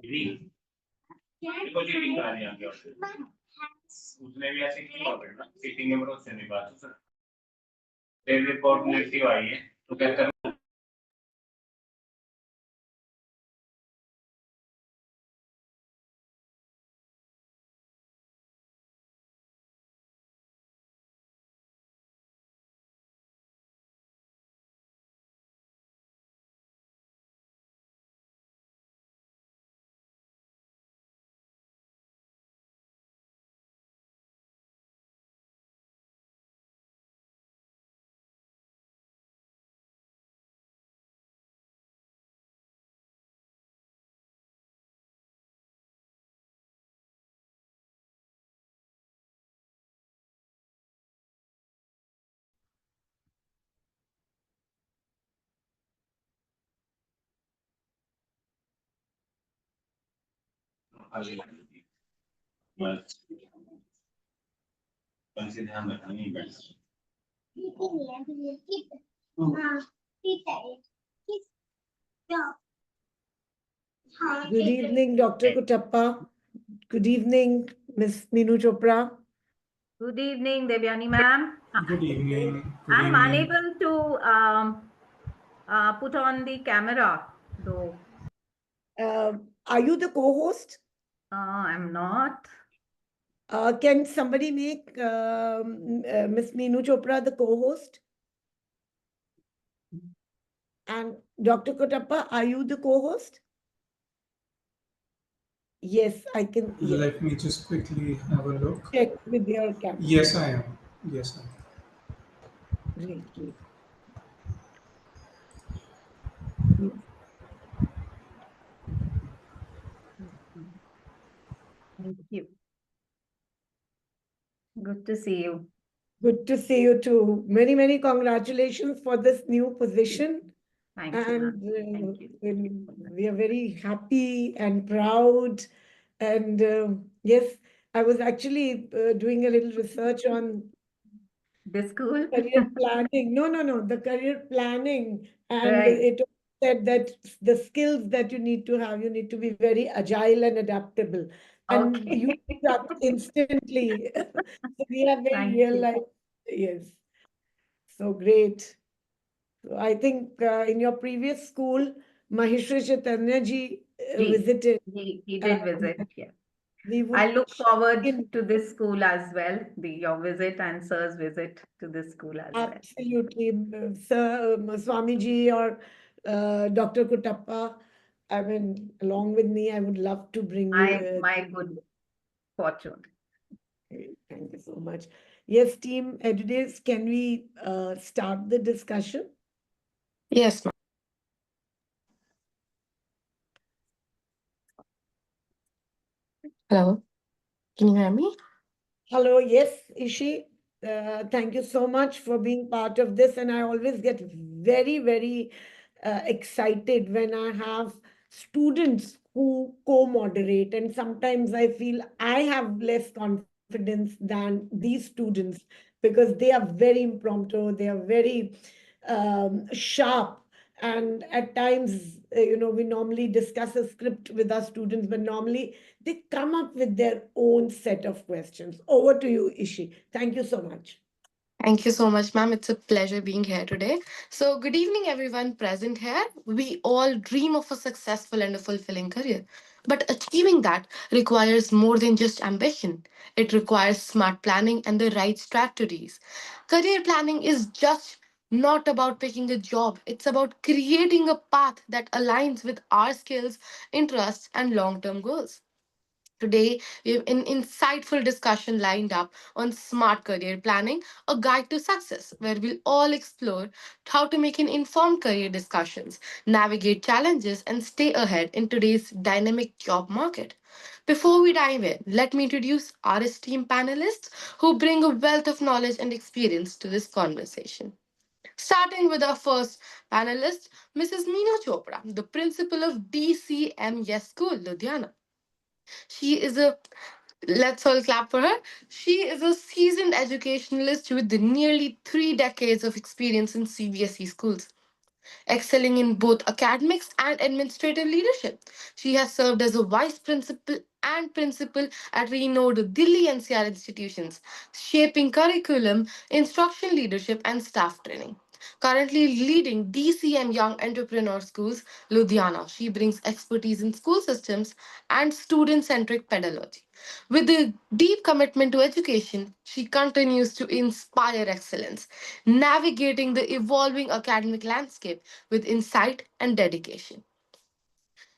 देखो चीटिंग करानी आगे और उसने भी ऐसे किया ना चीटिंग के भरोसे नहीं बात सर तेरी रिपोर्ट नेगेटिव आई है तो क्या करना बस से ध्यान रखना नहीं बैठ Good evening, Dr. Kutappa. Good evening, Miss Meenu Chopra. Good evening, Devyani ma'am. Good evening. I'm unable to put on the camera, though. Are you the co-host? I'm not. Can somebody make Miss Meenu Chopra the co-host? And Dr. Kutappa, are you the co-host? Yes, I can. Yes. Let me just quickly have a look. Check with your camera. Yes, I am. Yes, I am. Great, great. Thank you. Good to see you. Good to see you too. Many, many congratulations for this new position. Thank you. And Thank you. we are very happy and proud. And yes, I was actually doing a little research on The school? career planning. No, the career planning. And Right. it said that the skills that you need to be very agile and adaptable. And Okay. you stuck instantly. So we are very Thank real you. life. Yes. So great. So I think in your previous school, Maheshwari Chaitanya ji visited. He did visit, yeah. We would I look forward in- to this school as well, your visit and sir's visit to this school as well. Absolutely, Sir Swamiji or Dr. Kutappa. I mean, along with me, I would love to bring you. My good fortune. Thank you so much. Yes, team Edudevs, can we start the discussion? Yes, ma'am. Hello, can you hear me? Hello, yes, Ishi. Thank you so much for being part of this. And I always get very, very excited when I have students who co-moderate. And sometimes I feel I have less confidence than these students because they are very impromptu, they are very sharp. And at times, we normally discuss a script with our students, but normally they come up with their own set of questions. Over to you, Ishi. Thank you so much. Thank you so much, ma'am. It's a pleasure being here today. So, good evening, everyone present here. We all dream of a successful and a fulfilling career. But achieving that requires more than just ambition. It requires smart planning and the right strategies. Career planning is just not about picking a job, it's about creating a path that aligns with our skills, interests, and long term goals. Today, we have an insightful discussion lined up on smart career planning, a guide to success, where we'll all explore how to make an informed career discussions, navigate challenges, and stay ahead in today's dynamic job market. Before we dive in, let me introduce our esteemed panelists who bring a wealth of knowledge and experience to this conversation. Starting with our first panelist, Mrs. Meena Chopra, the principal of DCMS School, Ludhiana. She is a Let's all clap for her. She is a seasoned educationalist with nearly 3 decades of experience in CBSE schools. excelling in both academics and administrative leadership. She has served as a vice principal and principal at renowned Delhi NCR institutions, shaping curriculum, instruction leadership, and staff training. Currently leading DCM Young Entrepreneur Schools, Ludhiana, she brings expertise in school systems and student centric pedagogy. With a deep commitment to education, she continues to inspire excellence, navigating the evolving academic landscape with insight and dedication.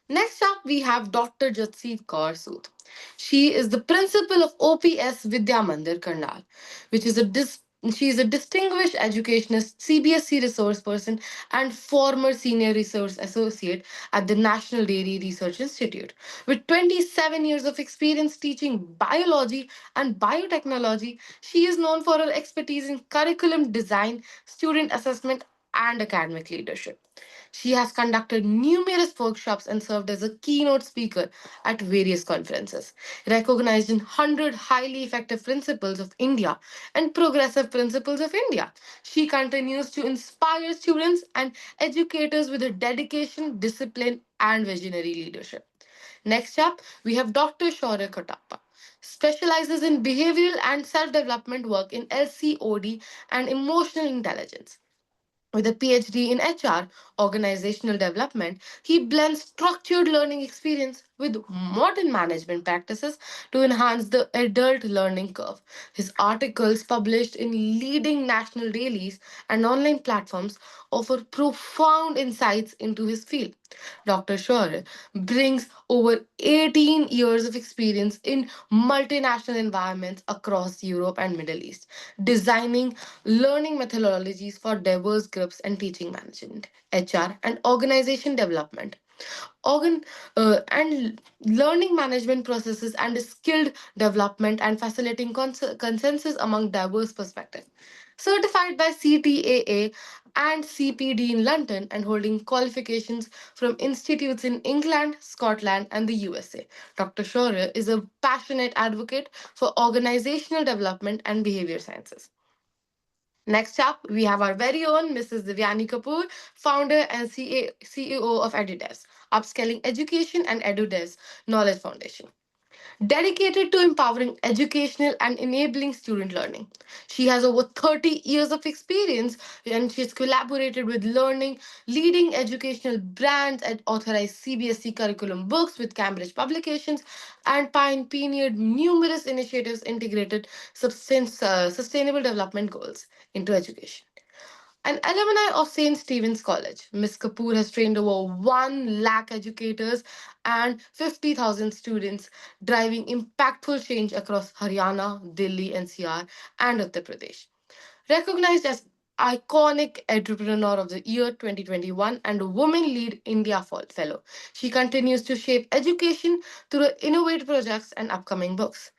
Next up, we have Dr. Jatsit Kaur Sood. She is the principal of OPS Vidya Mandir Karnal, which is a she is a distinguished educationist, CBSE resource person, and former senior resource associate at the National Dairy Research Institute. With 27 years of experience teaching biology and biotechnology, she is known for her expertise in curriculum design, student assessment, and academic leadership. She has conducted numerous workshops and served as a keynote speaker at various conferences. Recognized in 100 highly effective principles of India and progressive principles of India, she continues to inspire students and educators with her dedication, discipline, and visionary leadership. Next up, we have Dr. Shaurya Kotappa. Specializes in behavioral and self-development work in LCOD and emotional intelligence. With a PhD in HR, organizational development, he blends structured learning experience with modern management practices to enhance the adult learning curve. His articles, published in leading national dailies and online platforms, offer profound insights into his field. Dr. Shaurya brings over 18 years of experience in multinational environments across Europe and Middle East, designing learning methodologies for diverse groups and teaching management, HR, and organization development. Organ and learning management processes and skilled development and facilitating consensus among diverse perspectives. Certified by CTAA and CPD in London and holding qualifications from institutes in England, Scotland, and the USA. Dr. Shaurya is a passionate advocate for organizational development and behavior sciences. Next up, we have our very own Mrs. Divyani Kapoor, founder and CEO of Edudevs, Upskilling Education and Edudevs Knowledge Foundation, dedicated to empowering educational and enabling student learning. She has over 30 years of experience and she's collaborated with leading educational brands and authorized CBSE curriculum books with Cambridge Publications and pioneered numerous initiatives integrated sustainable development goals into education. An alumni of St. Stephen's College, Ms. Kapoor has trained over 1 lakh educators and 50,000 students, driving impactful change across Haryana, Delhi NCR, and Uttar Pradesh. Recognized as Iconic Entrepreneur of the Year 2021 and Women Lead India Fellow, she continues to shape education through innovative projects and upcoming books,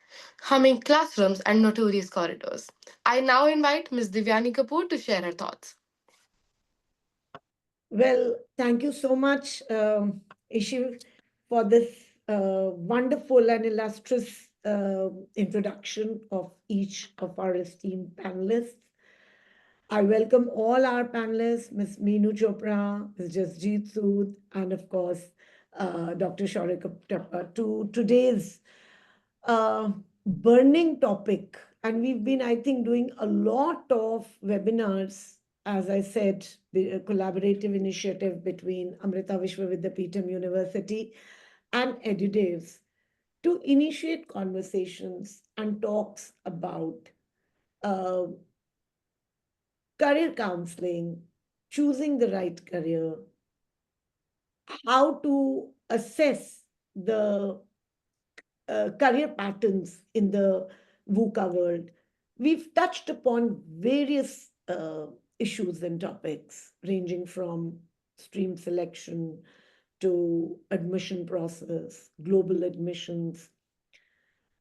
humming classrooms and notorious corridors. I now invite Ms. Divyani Kapoor to share her thoughts. Well, thank you so much, Ishiv, for this wonderful and illustrious introduction of each of our esteemed panelists. I welcome all our panelists, Ms. Meenu Chopra, Ms. Jasjeet Sood, and of course, Dr. Shaurya Kotappa, to today's burning topic. And we've been, I think, doing a lot of webinars, as I said, the collaborative initiative between Amrita Vishwa Vidyapeetham University and Edudevs to initiate conversations and talks about uh, career counseling, choosing the right career, how to assess the career patterns in the VUCA world. We've touched upon various issues and topics ranging from stream selection to admission process, global admissions.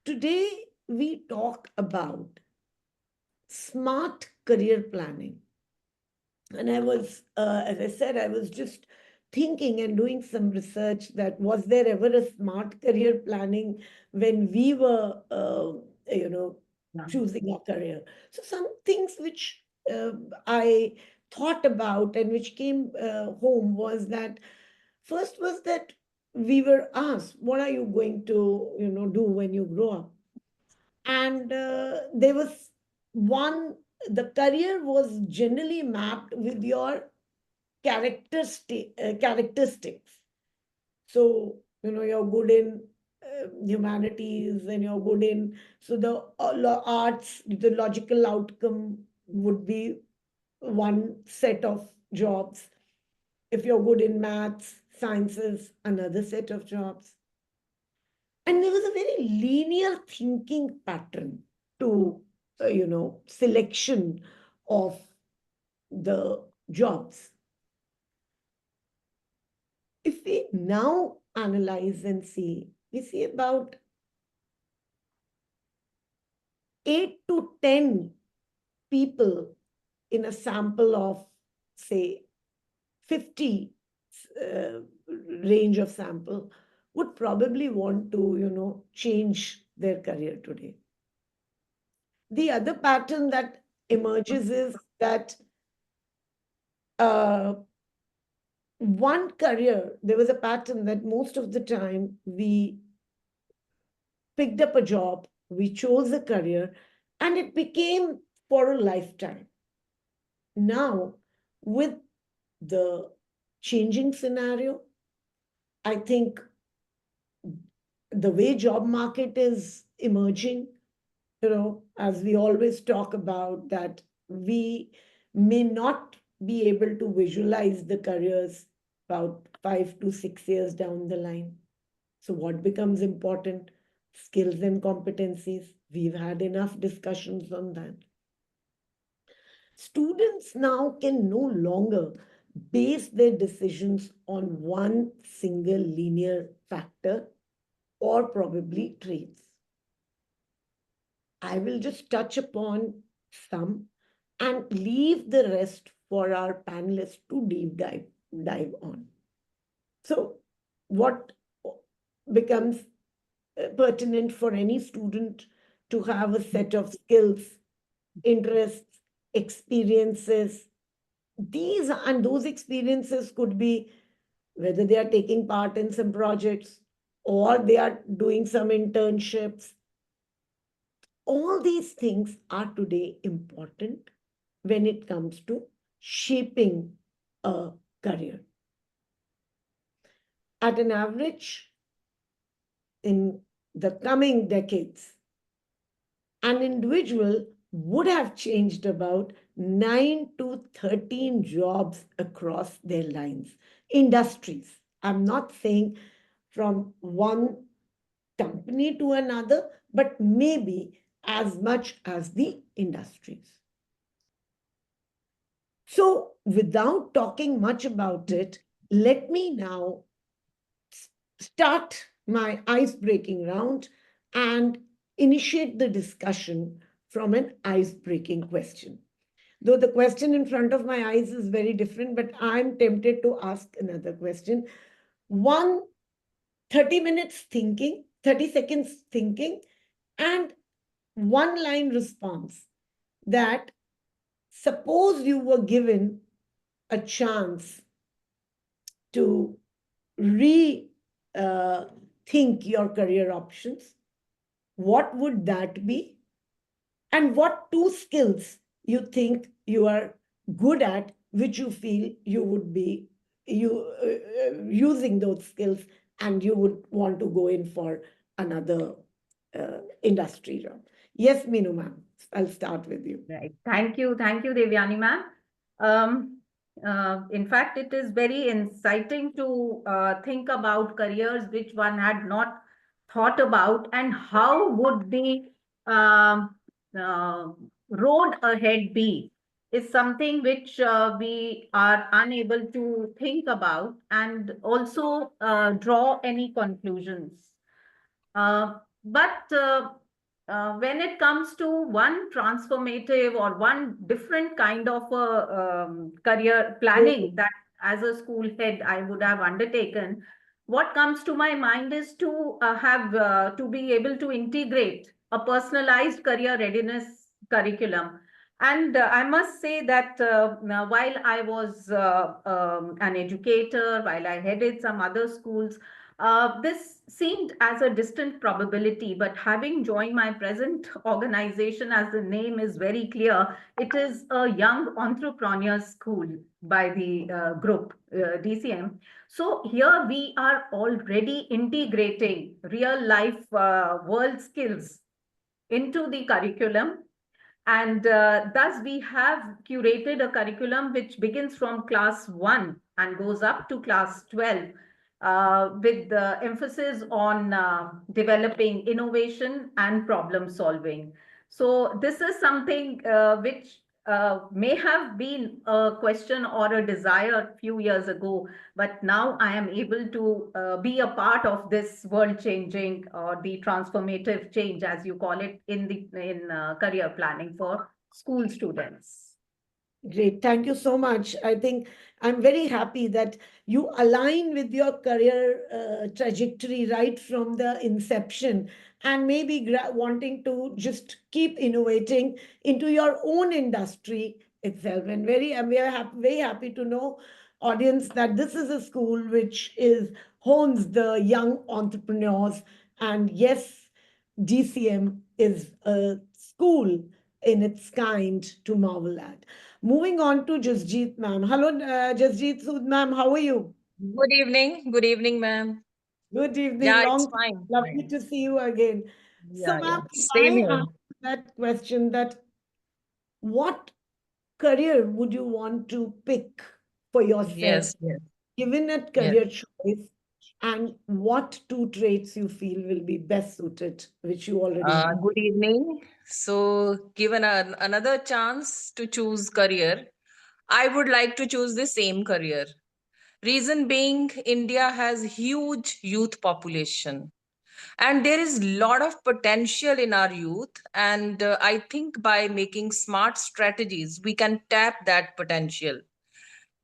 Today, we talk about smart career planning. And I was, as I said, I was just thinking and doing some research that was there ever a smart career planning when we were, choosing our career. So some things which I thought about and which came home was that first was that we were asked, what are you going to, do when you grow up? And there was the career was generally mapped with your characteristics. So, you're good in humanities and you're good in, so the arts, the logical outcome would be one set of jobs. If you're good in maths, sciences, another set of jobs. And there was a very linear thinking pattern to, selection of the jobs. If we now analyze and see, we see about 8 to 10 people in a sample of, say, 50 range of sample would probably want to, change their career today. The other pattern that emerges is that one career, there was a pattern that most of the time we picked up a job, we chose a career, and it became for a lifetime. Now, with the changing scenario, I think the way job market is emerging, as we always talk about, that we may not be able to visualize the careers about 5 to 6 years down the line. So what becomes important? Skills and competencies. We've had enough discussions on that. Students now can no longer base their decisions on one single linear factor or probably traits. I will just touch upon some and leave the rest for our panelists to deep dive on. So what becomes pertinent for any student to have a set of skills, interests, experiences. These and those experiences could be whether they are taking part in some projects or they are doing some internships. All these things are today important when it comes to shaping a career. At an average, in the coming decades, an individual would have changed about 9 to 13 jobs across their lines. Industries. I'm not saying from one company to another, but maybe as much as the industries. So without talking much about it, let me now start my ice-breaking round and initiate the discussion from an ice-breaking question. Though the question in front of my eyes is very different, but I'm tempted to ask another question. 30 minutes thinking, 30 seconds thinking, and one line response that suppose you were given a chance to rethink your career options, what would that be? And what 2 skills you think you are good at, which you feel you would be using those skills and you would want to go in for another industry job. Yes, Meenu ma'am, I'll start with you. Right. Thank you, Devyani ma'am. In fact, it is very inciting to think about careers which one had not thought about, and how would the road ahead be, is something which we are unable to think about and also draw any conclusions. But when it comes to one transformative or one different kind of career planning that as a school head I would have undertaken, what comes to my mind is to be able to integrate a personalized career readiness curriculum And I must say that now, while I was an educator, while I headed some other schools, this seemed as a distant probability. But having joined my present organization, as the name is very clear, it is a young entrepreneur school by the group DCM. So here we are already integrating real life world skills into the curriculum. And thus, we have curated a curriculum which begins from class 1 and goes up to class 12, with the emphasis on developing innovation and problem solving. So, this is something which may have been a question or a desire a few years ago, but now I am able to be a part of this world changing or the transformative change, as you call it, in career planning for school students. Great. Thank you so much. I think I'm very happy that you align with your career trajectory right from the inception, and maybe wanting to just keep innovating into your own industry itself. And we are very happy to know, audience, that this is a school which is hones the young entrepreneurs. And yes, DCM is a school in its kind to marvel at. Moving on to Jasjeet ma'am. Hello, Jasjeet Sood ma'am. How are you? Good evening. Good evening, ma'am. Good evening. Yeah, it's Long fine. lovely Fine. to see you again. So, Yeah, yeah. ma'am, Same I here. asked that question, that what career would you want to pick for yourself, Yes, yes, given a yes. career choice, and what two traits you feel will be best suited, which you already have? Good evening. So, given another chance to choose career, I would like to choose the same career. Reason being, India has huge youth population, and there is lot of potential in our youth. And I think by making smart strategies, we can tap that potential.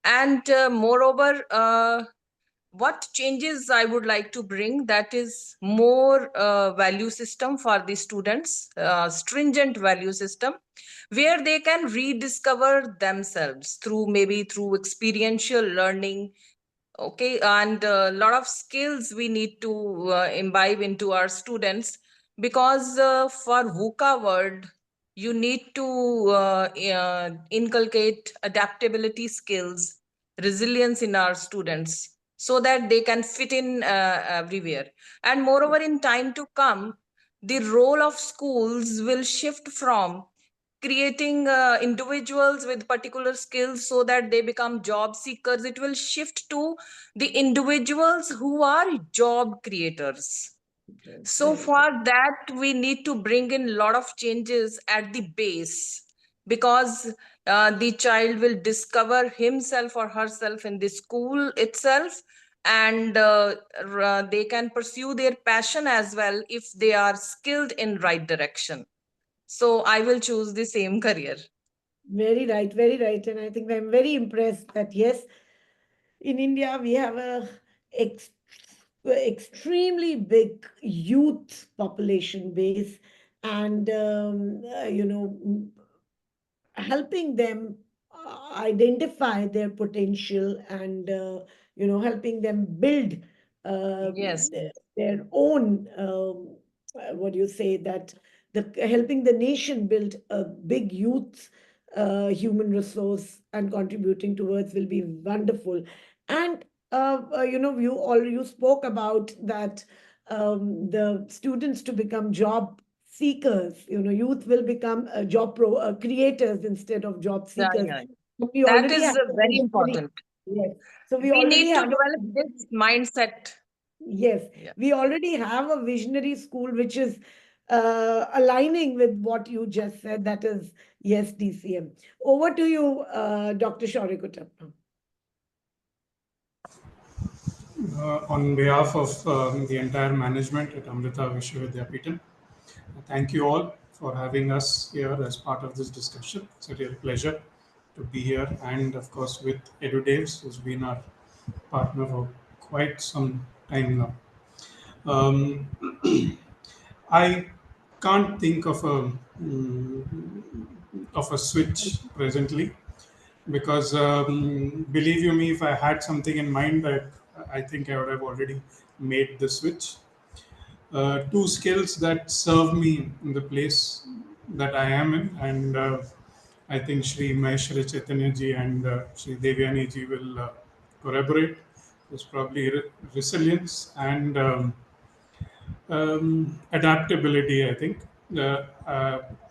And moreover, what changes I would like to bring, that is more value system for the students, stringent value system, where they can rediscover themselves through maybe through experiential learning. Okay, and a lot of skills we need to imbibe into our students, because for VUCA world, you need to inculcate adaptability skills, resilience in our students, so that they can fit in everywhere. And moreover, in time to come, the role of schools will shift from creating individuals with particular skills so that they become job seekers. It will shift to the individuals who are job creators. So for that, we need to bring in a lot of changes at the base, because the child will discover himself or herself in the school itself, and they can pursue their passion as well if they are skilled in right direction. So I will choose the same career. Very right, very right. And I think I'm very impressed that, yes, in India, we have a extremely big youth population base, and helping them identify their potential, and helping them build Yes, their own what do you say, that the helping the nation build a big youth human resource and contributing towards will be wonderful. And you spoke about that, the students to become job seekers. Youth will become creators instead of job yeah, seekers. yeah. We That already is have a very visionary. important. Yes. So we We already need to have develop this mindset. yes, Yeah. we already have a visionary school which is aligning with what you just said. That is, yes, DCM. Over to you, Dr. Shaurikuttam. On behalf of the entire management at Amrita Vishwa Vidyapeetham, thank you all for having us here as part of this discussion. It's a real pleasure to be here, and of course with Edudevs, who's been our partner for quite some time now. I can't think of a of a switch presently, because believe you me, if I had something in mind, I think I would have already made the switch. Two skills that serve me in the place that I am in, and I think Shri Maheshwari Chaitanya ji and Shri Devyani ji will corroborate. Is probably resilience and adaptability. I think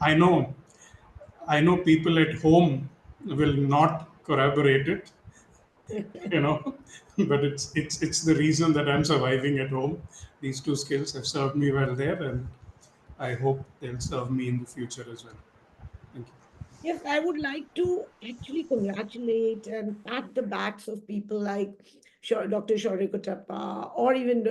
I know people at home will not corroborate it, you know, but it's the reason that I'm surviving at home. These two skills have served me well there, and I hope they'll serve me in the future as well. Thank you. Yes, I would like to actually congratulate and pat the backs of people like Dr. Shauri Kutappa, or even,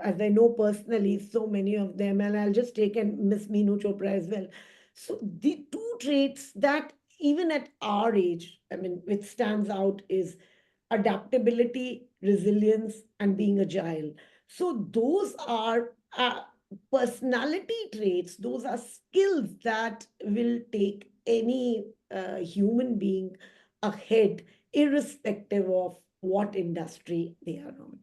as I know personally, so many of them, and I'll just take and Miss Meenu Chopra as well. So the two traits that even at our age, I mean, which stands out is adaptability, resilience, and being agile. So those are personality traits, those are skills that will take any human being ahead, irrespective of what industry they are on.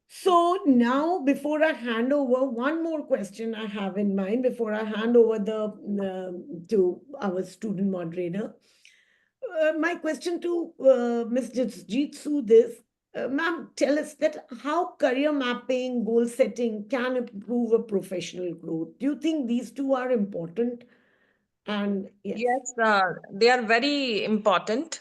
So now, before I hand over, one more question I have in mind before I hand over to our student moderator. My question to Ms. Jitsu this, ma'am, tell us that how career mapping, goal setting can improve a professional growth. Do you think these two are important? And yes. Yes, they are very important.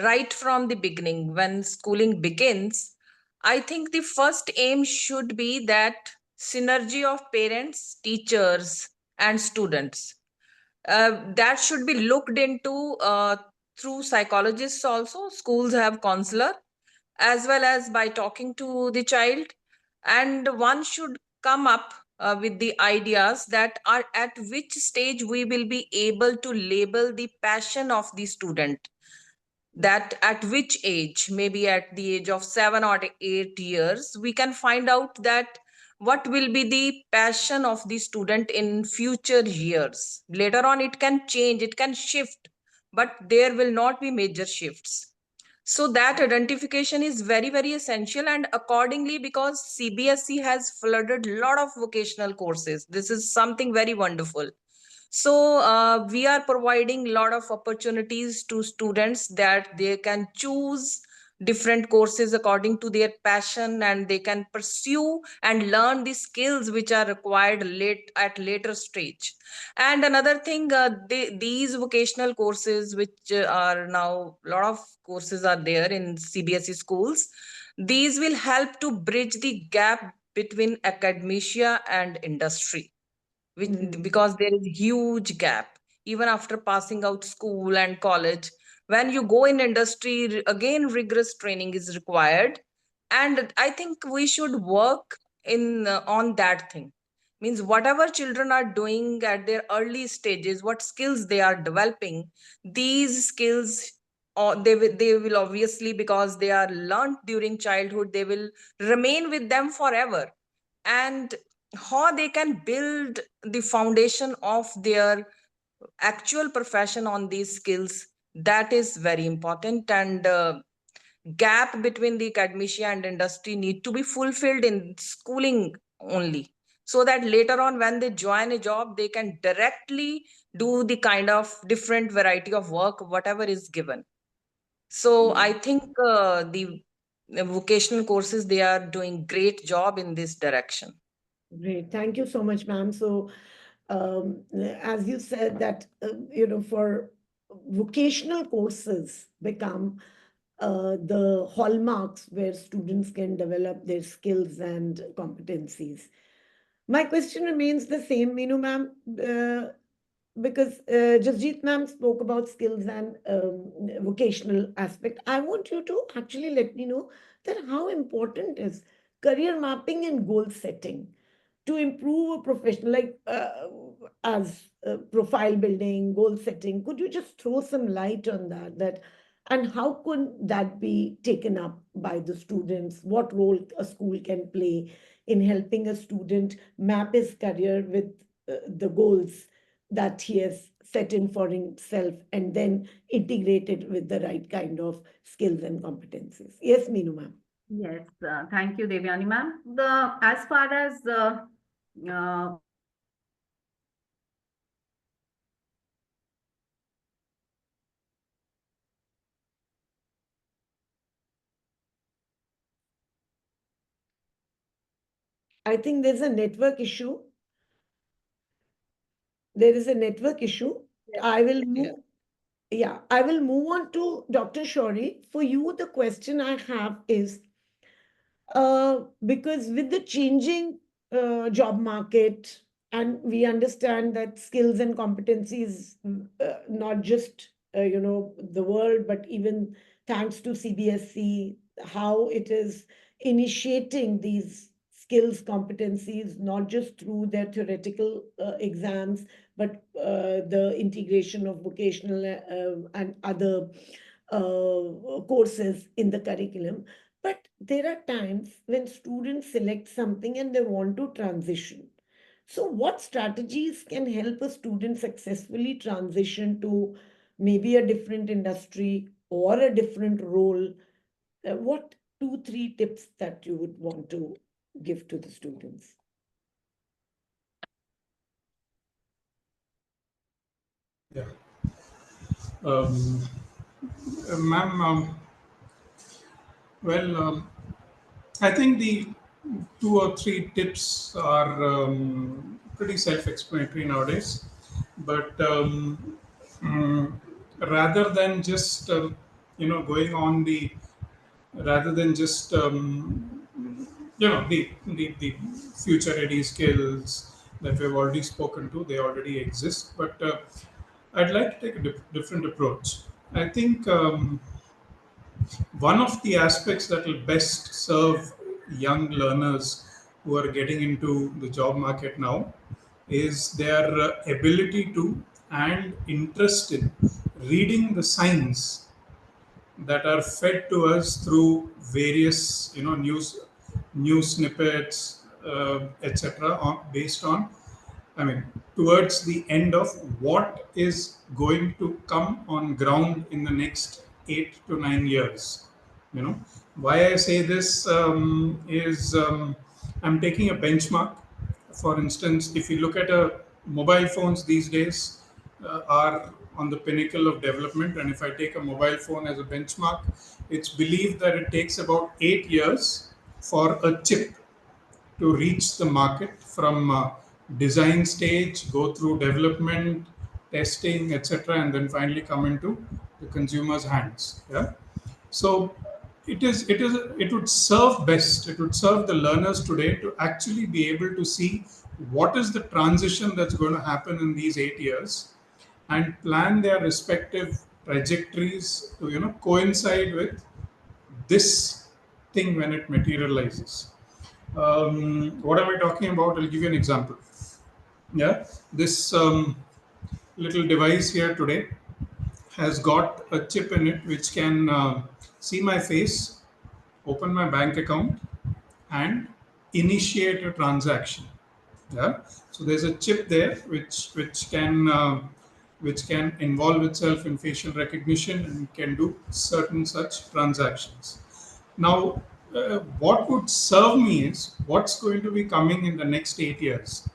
Right from the beginning, when schooling begins, I think the first aim should be that synergy of parents, teachers, and students. That should be looked into through psychologists also. Schools have counselor, as well as by talking to the child, and one should come up with the ideas that are at which stage we will be able to label the passion of the student, that at which age, maybe at the age of 7 or 8 years, we can find out that what will be the passion of the student in future years. Later on it can change, it can shift, but there will not be major shifts. So that identification is very, very essential. And accordingly, because CBSE has flooded a lot of vocational courses, this is something very wonderful. So we are providing a lot of opportunities to students that they can choose different courses according to their passion, and they can pursue and learn the skills which are required at later stage. And another thing, these vocational courses, which are now a lot of courses are there in CBSE schools, these will help to bridge the gap between academia and industry, which, because there is huge gap even after passing out school and college. When you go in industry, again rigorous training is required. And I think we should work in on that thing. Means whatever children are doing at their early stages, what skills they are developing, these skills, or they will obviously, because they are learned during childhood, they will remain with them forever. And how they can build the foundation of their actual profession on these skills, that is very important. And gap between the academia and industry need to be fulfilled in schooling only, so that later on when they join a job, they can directly do the kind of different variety of work whatever is given. So I think the vocational courses, they are doing great job in this direction. Great. Thank you so much, ma'am. So, as you said that, for vocational courses become the hallmarks where students can develop their skills and competencies. My question remains the same, Meenu ma'am, because Jasjeet ma'am spoke about skills and vocational aspect. I want you to actually let me know that how important is career mapping and goal setting to improve a professional, like as profile building, goal setting. Could you just throw some light on that, and how could that be taken up by the students? What role a school can play in helping a student map his career with the goals that he has set in for himself and then integrate it with the right kind of skills and competencies. Yes, Meenu ma'am. Yes, thank you, Devyani ma'am. As far as I think there's a network issue. There is a network issue. I will move. Yeah, I will move on to Dr. Shori. For you, the question I have is because with the changing job market, and we understand that skills and competencies, not just the world, but even thanks to CBSE, how it is initiating these skills competencies, not just through their theoretical exams, but the integration of vocational and other courses in the curriculum. But there are times when students select something and they want to transition. So, what strategies can help a student successfully transition to maybe a different industry or a different role? What two, three tips that you would want to give to the students? Yeah. Ma'am, well, I think the 2 or 3 tips are pretty self-explanatory nowadays. But rather than just going on the rather than just the future ready skills that we've already spoken to, they already exist. But I'd like to take a different approach. I think one of the aspects that will best serve young learners who are getting into the job market now is their ability to and interest in reading the signs that are fed to us through various news snippets, etc., based on, I mean, towards the end of what is going to come on ground in the next 8 to 9 years. Why I say this is I'm taking a benchmark. For instance, if you look at mobile phones these days are on the pinnacle of development, and if I take a mobile phone as a benchmark, it's believed that it takes about 8 years for a chip to reach the market from design stage, go through development, testing, etc., and then finally come into the consumer's hands. Yeah. So it would serve best. It would serve the learners today to actually be able to see what is the transition that's going to happen in these 8 years, and plan their respective trajectories to coincide with this thing when it materializes. What am I talking about? I'll give you an example. Yeah, this little device here today has got a chip in it which can see my face, open my bank account, and initiate a transaction. Yeah, so there's a chip there which can involve itself in facial recognition and can do certain such transactions. Now, what would serve me is what's going to be coming in the next 8 years.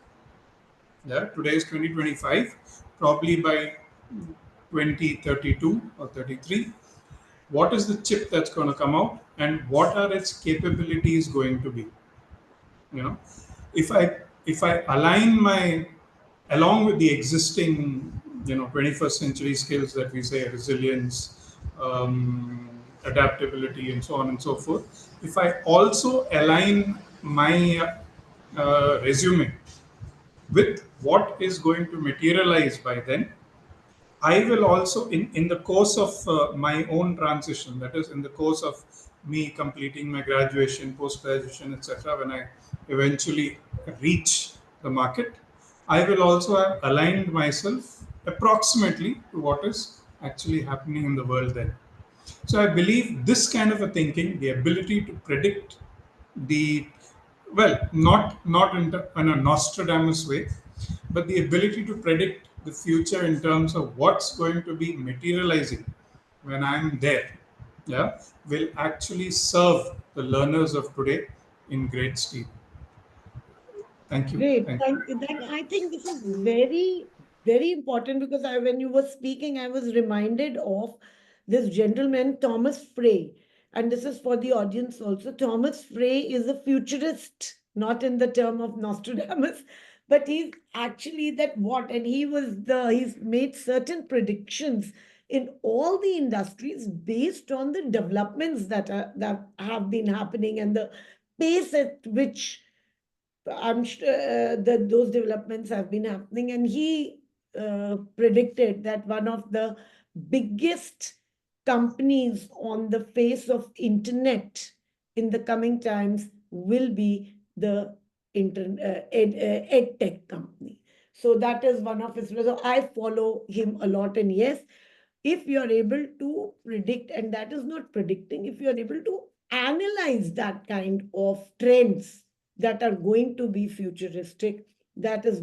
Yeah, today is 2025. Probably by 2032 or 33, what is the chip that's going to come out, and what are its capabilities going to be? If I align my along with the existing 21st century skills that we say, resilience, adaptability, and so on and so forth, if I also align my resume with what is going to materialize by then, I will also, in the course of my own transition, that is, in the course of me completing my graduation, post-graduation, etc., when I eventually reach the market, I will also have aligned myself approximately to what is actually happening in the world then. So I believe this kind of a thinking, the ability to predict the, well, not in a Nostradamus way, but the ability to predict the future in terms of what's going to be materializing when I'm there, yeah, will actually serve the learners of today in great steel. Thank you. Great. Thank you. Thank you. I think this is very, very important because when you were speaking, I was reminded of this gentleman, Thomas Frey. And this is for the audience also. Thomas Frey is a futurist, not in the term of Nostradamus, but he's actually that what? And he's made certain predictions in all the industries based on the developments that have been happening and the pace at which I'm sure that those developments have been happening, and he predicted that one of the biggest companies on the face of internet in the coming times will be the ed tech company. So that is one of his. So I follow him a lot, and yes, if you are able to predict, and that is not predicting, if you are able to analyze that kind of trends that are going to be futuristic. That is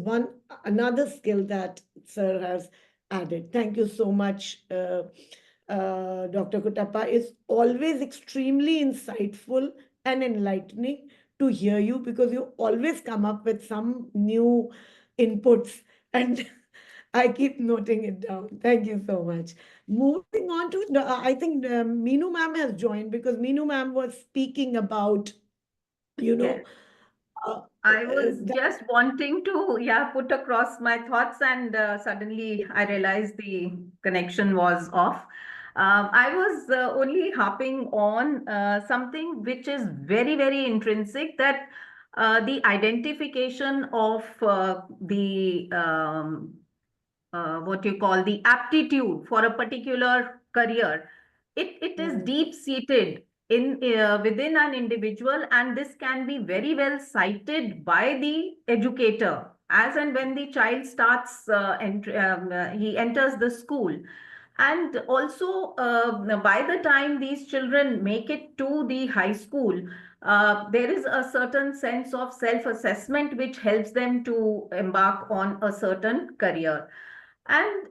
another skill that Sir has added. Thank you so much, Dr. Kutappa. It's always extremely insightful and enlightening to hear you because you always come up with some new inputs and I keep noting it down. Thank you so much. Moving on to, I think Meenu ma'am has joined because Meenu ma'am was speaking about, you know, I was that just wanting to, put across my thoughts, and suddenly I realized the connection was off. I was only harping on something which is very, very intrinsic, that the identification of the what you call the aptitude for a particular career. It is deep seated in within an individual, and this can be very well cited by the educator as and when the child starts he enters the school. And also, by the time these children make it to the high school, there is a certain sense of self-assessment which helps them to embark on a certain career. And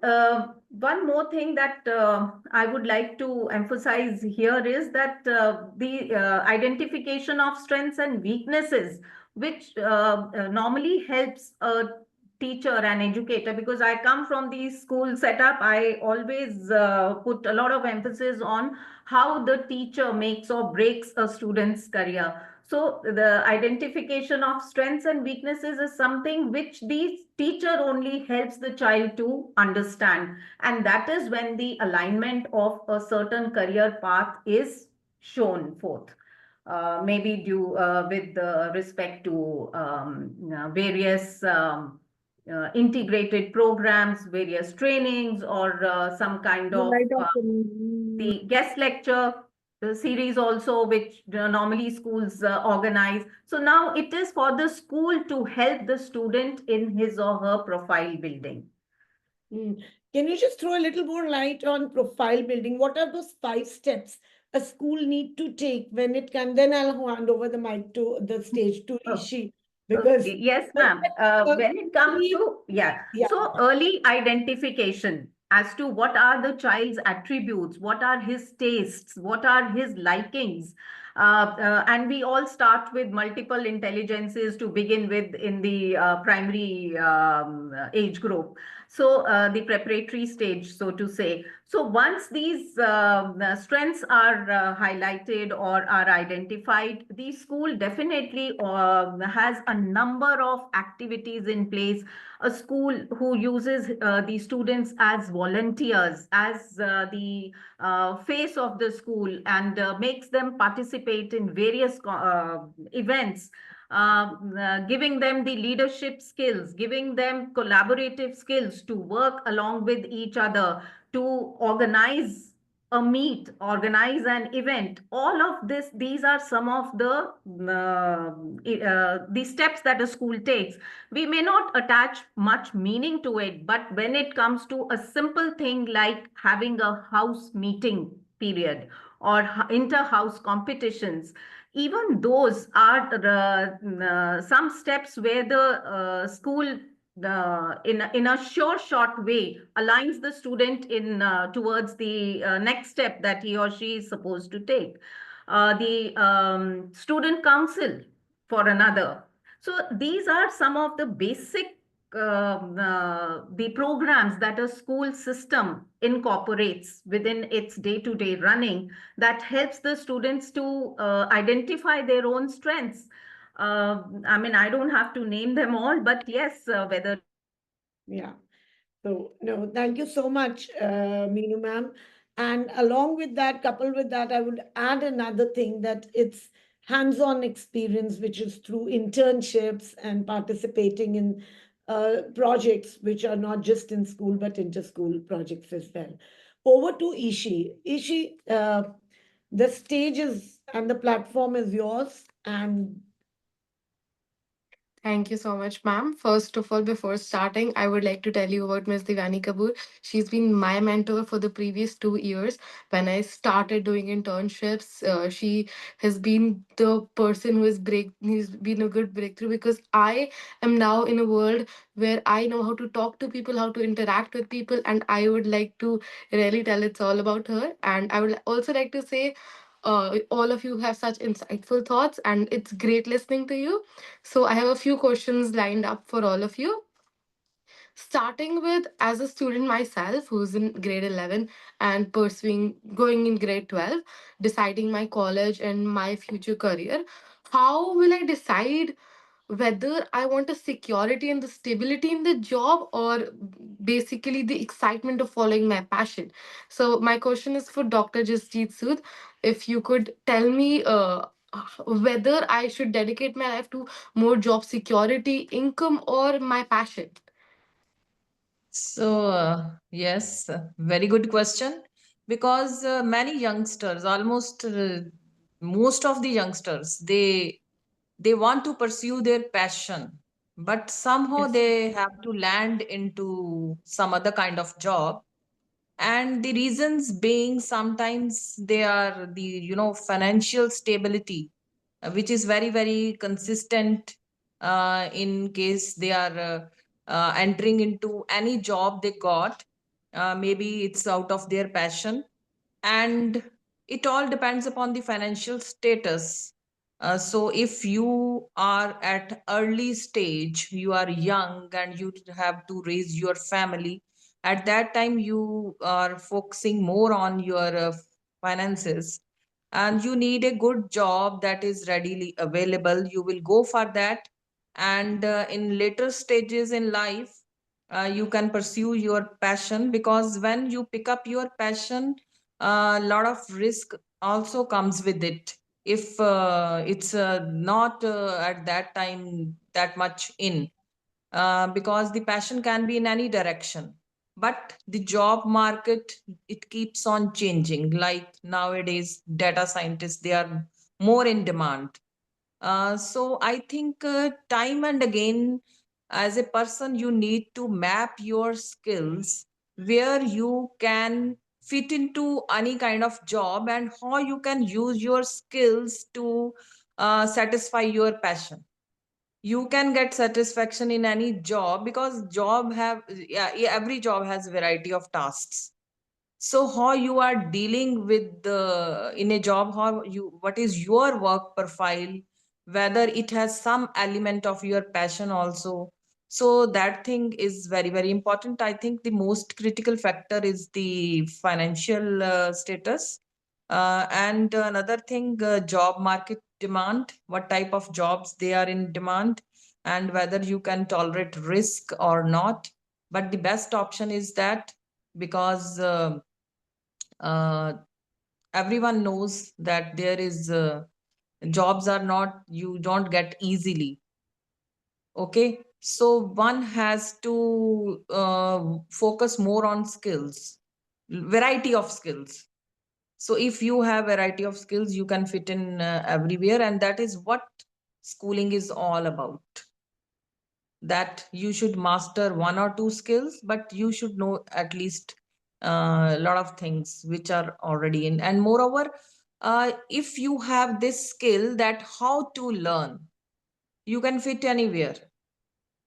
one more thing that I would like to emphasize here is that the identification of strengths and weaknesses, which normally helps a teacher and educator, because I come from the school setup, I always put a lot of emphasis on how the teacher makes or breaks a student's career. So the identification of strengths and weaknesses is something which the teacher only helps the child to understand. And that is when the alignment of a certain career path is shown forth. Maybe due with respect to various integrated programs, various trainings, or some kind of right off the guest lecture series also, which normally schools organize. So now it is for the school to help the student in his or her profile building. Can you just throw a little more light on profile building? What are those 5 steps a school need to take when it can? Then I'll hand over the mic to the stage to Oh. Ishi because Yes, ma'am. When it comes to, so early identification as to what are the child's attributes, what are his tastes, what are his likings. And we all start with multiple intelligences to begin with in the primary age group. So the preparatory stage, so to say. So once these strengths are highlighted or are identified, the school definitely has a number of activities in place. A school who uses the students as volunteers, as the face of the school, and makes them participate in various events, giving them the leadership skills, giving them collaborative skills to work along with each other, to organize a meet, organize an event. All of this, these are some of the steps that a school takes. We may not attach much meaning to it, but when it comes to a simple thing like having a house meeting period or inter-house competitions, even those are some steps where the school in a sure short way aligns the student in towards the next step that he or she is supposed to take. The student council for another. So these are some of the basic the programs that a school system incorporates within its day-to-day running that helps the students to identify their own strengths. I mean, I don't have to name them all, but yes, whether. Yeah. So, no, thank you so much, Meenu ma'am. And along with that, coupled with that, I would add another thing that it's hands-on experience, which is through internships and participating in projects, which are not just in school, but inter-school projects as well. Over to Ishi. Ishi, the stage is and the platform is yours. And Thank you so much, ma'am. First of all, before starting, I would like to tell you about Ms. Divani Kapoor. She's been my mentor for the previous 2 years. When I started doing internships, she has been the person who's been a good breakthrough, because I am now in a world where I know how to talk to people, how to interact with people, and I would like to really tell it's all about her. And I would also like to say, all of you have such insightful thoughts, and it's great listening to you. So, I have a few questions lined up for all of you. Starting with, as a student myself who's in grade 11 and pursuing going in grade 12, deciding my college and my future career, how will I decide whether I want a security and the stability in the job, or basically the excitement of following my passion? So, my question is for Dr. Jasjeet Sood. If you could tell me whether I should dedicate my life to more job security, income, or my passion. So, yes, very good question. Because many youngsters, almost most of the youngsters, they want to pursue their passion, but somehow yes, they have to land into some other kind of job. And the reasons being, sometimes they are the financial stability, which is very very consistent in case they are entering into any job they got. Maybe it's out of their passion, and it all depends upon the financial status. So if you are at early stage, you are young and you have to raise your family, at that time you are focusing more on your finances, and you need a good job that is readily available, you will go for that. And in later stages in life, you can pursue your passion, because when you pick up your passion, a lot of risk also comes with it. If it's not at that time that much in, because the passion can be in any direction, but the job market, it keeps on changing. Like nowadays data scientists, they are more in demand. So I think time and again, as a person, you need to map your skills where you can fit into any kind of job, and how you can use your skills to satisfy your passion. You can get satisfaction in any job, because job have, yeah, every job has variety of tasks. So how you are dealing with the in a job, how you, what is your work profile, whether it has some element of your passion also. So that thing is very very important. I think the most critical factor is the financial status. And another thing, job market demand, what type of jobs they are in demand, and whether you can tolerate risk or not. But the best option is that, because uh, everyone knows that there is jobs are not, you don't get easily. Okay, so one has to focus more on skills, variety of skills. So if you have variety of skills, you can fit in everywhere, and that is what schooling is all about. That you should master one or two skills, but you should know at least a lot of things which are already in. And moreover, if you have this skill that how to learn, you can fit anywhere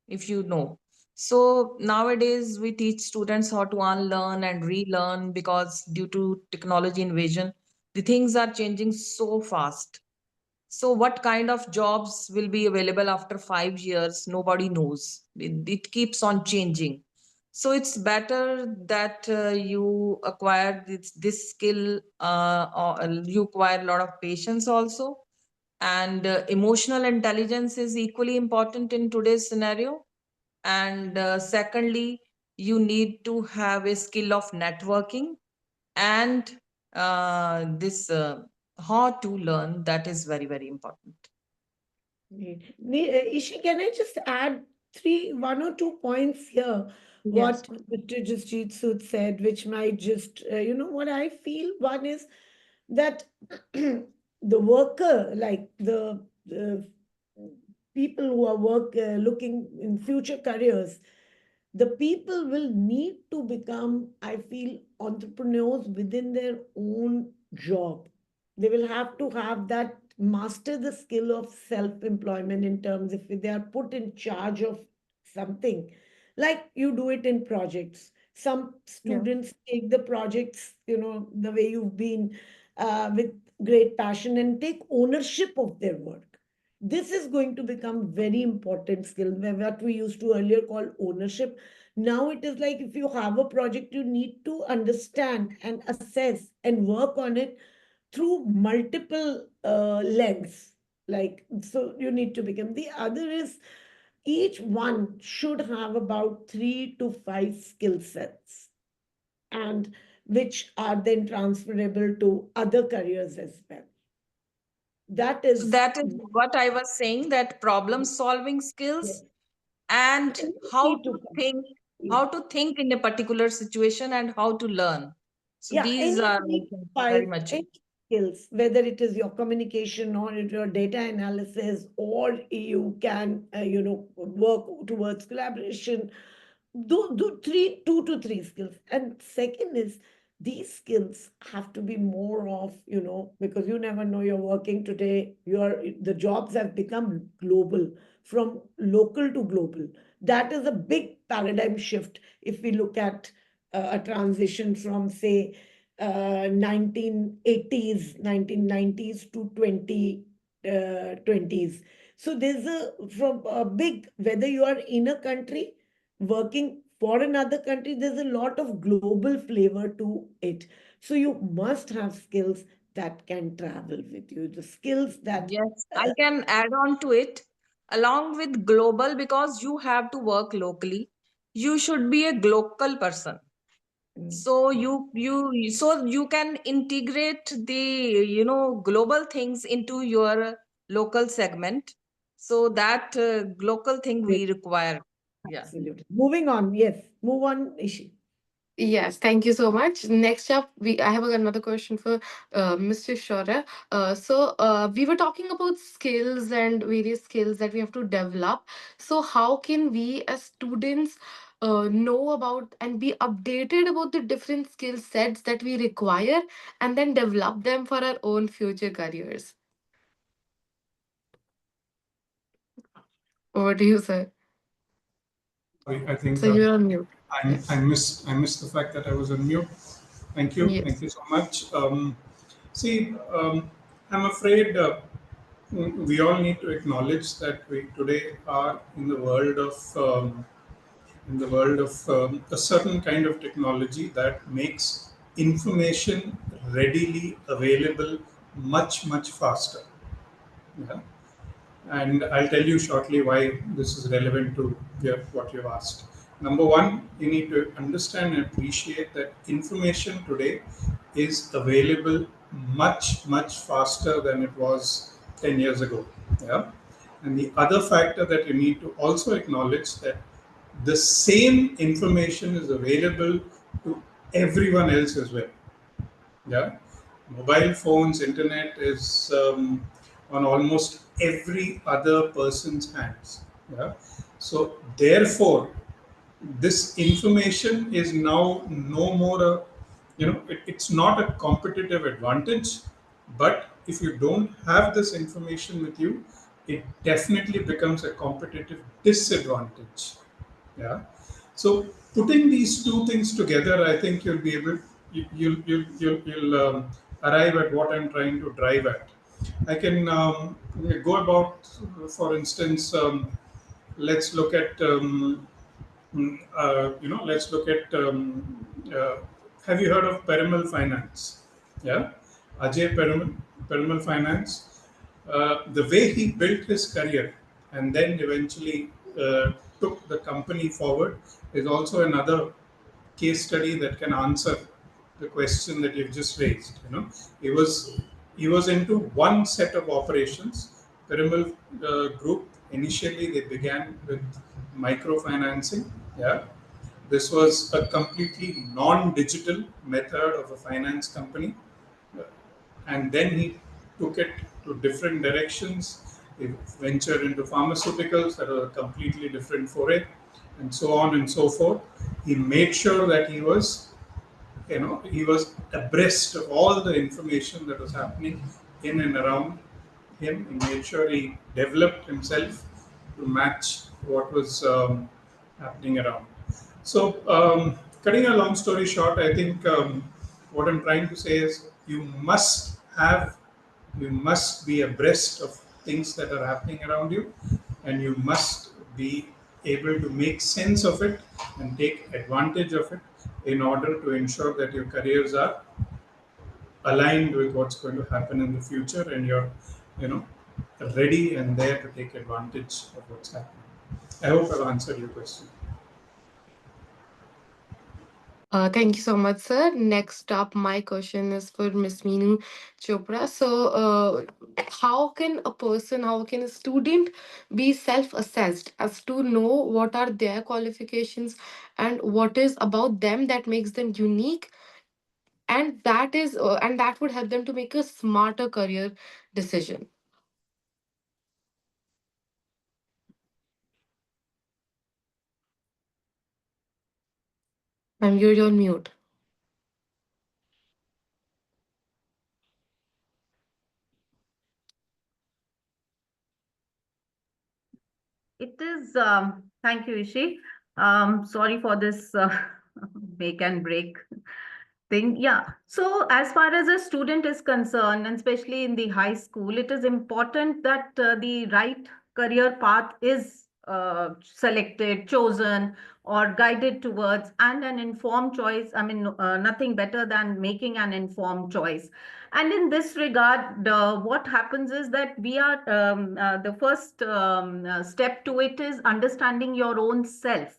if you know. So nowadays we teach students how to unlearn and relearn, because due to technology invasion, the things are changing so fast. So what kind of jobs will be available after 5 years? Nobody knows. It keeps on changing. So it's better that you acquire this skill, or you acquire a lot of patience also. And emotional intelligence is equally important in today's scenario. And secondly, you need to have a skill of networking, and this how to learn, that is very, very important. Great. Ishi, can I just add one or two points here? Yes. What Mr. Jasjeet Sood said, which might just, what I feel. One is that the worker, like the people who are looking in future careers, the people will need to become, I feel, entrepreneurs within their own job. They will have to have that, master the skill of self-employment, in terms if they are put in charge of something, like you do it in projects. Some Yeah. students take the projects, the way you've been, with great passion, and take ownership of their work. This is going to become very important skill, what we used to earlier call ownership. Now it is like, if you have a project, you need to understand and assess and work on it through multiple lengths. Like, so you need to become. The other is, each one should have about 3 to 5 skill sets, and which are then transferable to other careers as well. That So is, that is what I was saying, that problem solving yes, skills, and how need to to come. think, how to think in a particular situation, and how to learn. So Yeah, these any are, I three, think, very five, much. any skills, whether it is your communication or your data analysis, or you can, work towards collaboration. Do 2 to 3 skills. And second is, these skills have to be more of, because you never know, you're working today, the jobs have become global, from local to global. That is a big paradigm shift if we look at a transition from, say, 1980s, 1990s to 2020s. So there's from a big, whether you are in a country working for another country, there's a lot of global flavor to it. So you must have skills that can travel with you, the skills that, Yes, I can add on to it, along with global, because you have to work locally. You should be a local person. So you can integrate the, global things into your local segment. So that local thing we require. Yeah. absolutely. Moving on, yes, move on, Ishi. Yes, thank you so much. Next up, I have another question for Mr. Shora. We were talking about skills and various skills that we have to develop. So how can we as students know about and be updated about the different skill sets that we require, and then develop them for our own future careers? Over to you, sir. I think So you're on mute. I Yes. missed the fact that I was on mute. Thank Yes. you so much. See, I'm afraid we all need to acknowledge that we today are in the world of a certain kind of technology that makes information readily available much faster. Yeah? And I'll tell you shortly why this is relevant to what you've asked. Number one, you need to understand and appreciate that information today is available much faster than it was 10 years ago. Yeah. And the other factor that you need to also acknowledge, that the same information is available to everyone else as well. Yeah, mobile phones, internet is on almost every other person's hands. Yeah, so therefore, this information is now no more a, it's not a competitive advantage, but if you don't have this information with you, it definitely becomes a competitive disadvantage. Yeah. So putting these two things together, I think you'll be able, you'll arrive at what I'm trying to drive at. I can go about, for instance, let's look at, let's look at, have you heard of Perimal Finance? Yeah. Ajay Perimal Finance. The way he built his career and then eventually took the company forward is also another case study that can answer the question that you've just raised. He was he was into one set of operations. Parimal Group, initially they began with microfinancing. Yeah, this was a completely non-digital method of a finance company, and then he took it to different directions. He ventured into pharmaceuticals, that was a completely different foray, and so on and so forth. He made sure that he was abreast of all the information that was happening in and around him. He made sure he developed himself to match what was happening around. So, cutting a long story short, I think what I'm trying to say is you must be abreast of things that are happening around you, and you must be able to make sense of it and take advantage of it in order to ensure that your careers are aligned with what's going to happen in the future, and you're you know ready and there to take advantage of what's happening. I hope I've answered your question. Thank you so much, sir. Next up, my question is for Miss Meenu Chopra. So, how can a student be self-assessed as to know what are their qualifications and what is about them that makes them unique, and that would help them to make a smarter career decision? You're on mute. It is, thank you, Ishi. Sorry for this make and break thing. Yeah. So as far as a student is concerned, and especially in the high school, it is important that the right career path is selected, chosen, or guided towards, and an informed choice. I mean, nothing better than making an informed choice. And in this regard, what happens is that the first step to it is understanding your own self.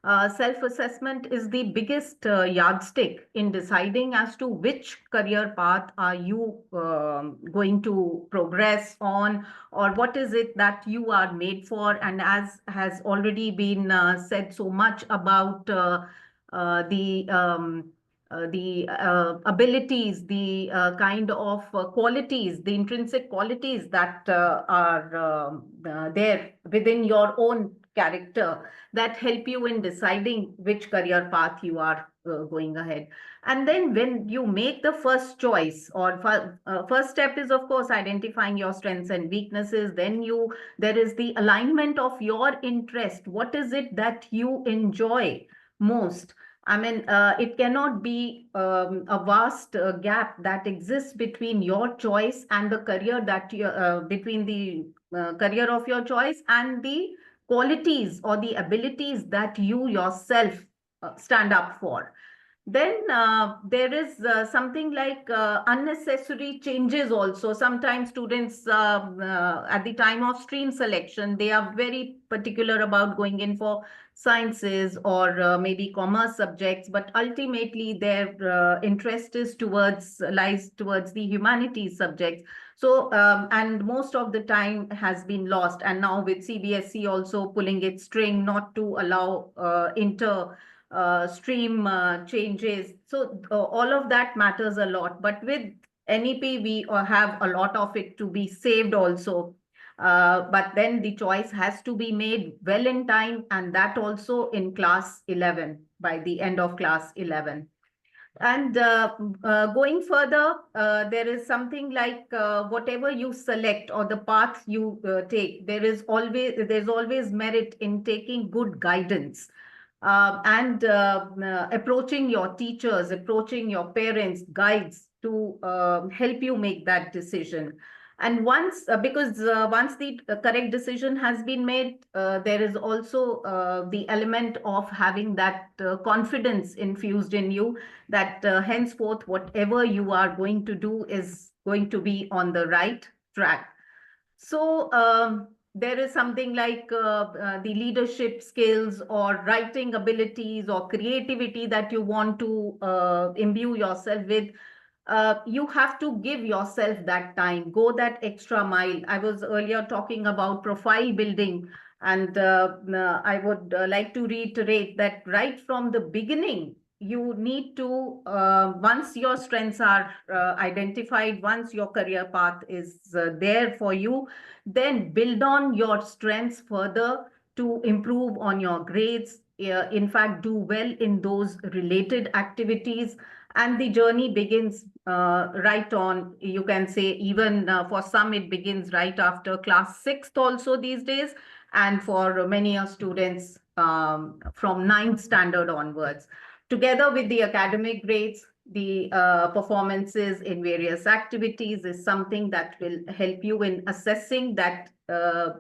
Self-assessment is the biggest yardstick in deciding as to which career path are you going to progress on, or what is it that you are made for. And as has already been said so much about uh, the um, the abilities, the kind of qualities, the intrinsic qualities that are there within your own character, that help you in deciding which career path you are going ahead. And then when you make the first choice, or first step is of course identifying your strengths and weaknesses. Then there is the alignment of your interest. What is it that you enjoy most? I mean, it cannot be a vast gap that exists between your choice and the career between the career of your choice and the qualities or the abilities that you yourself stand up for. Then there is something like unnecessary changes also. Sometimes students, at the time of stream selection, they are very particular about going in for sciences or maybe commerce subjects, but ultimately their interest lies towards the humanities subjects. So, and most of the time has been lost. And now with CBSE also pulling its string not to allow inter stream changes. So all of that matters a lot. But with NEP, we have a lot of it to be saved also. But then the choice has to be made well in time, and that also in class 11, by the end of class 11. And going further, there is something like whatever you select or the path you take, there's always merit in taking good guidance, and approaching your teachers, approaching your parents, guides to help you make that decision. And once the correct decision has been made, there is also the element of having that confidence infused in you, that henceforth, whatever you are going to do is going to be on the right track. So there is something like the leadership skills or writing abilities or creativity that you want to imbue yourself with. You have to give yourself that time, go that extra mile. I was earlier talking about profile building, and I would like to reiterate that right from the beginning, you need to, once your strengths are identified, once your career path is there for you, then build on your strengths further to improve on your grades. In fact, do well in those related activities, and the journey begins right on. You can say even for some, it begins right after class 6th also these days, and for many students from 9th standard onwards. Together with the academic grades, the performances in various activities is something that will help you in assessing that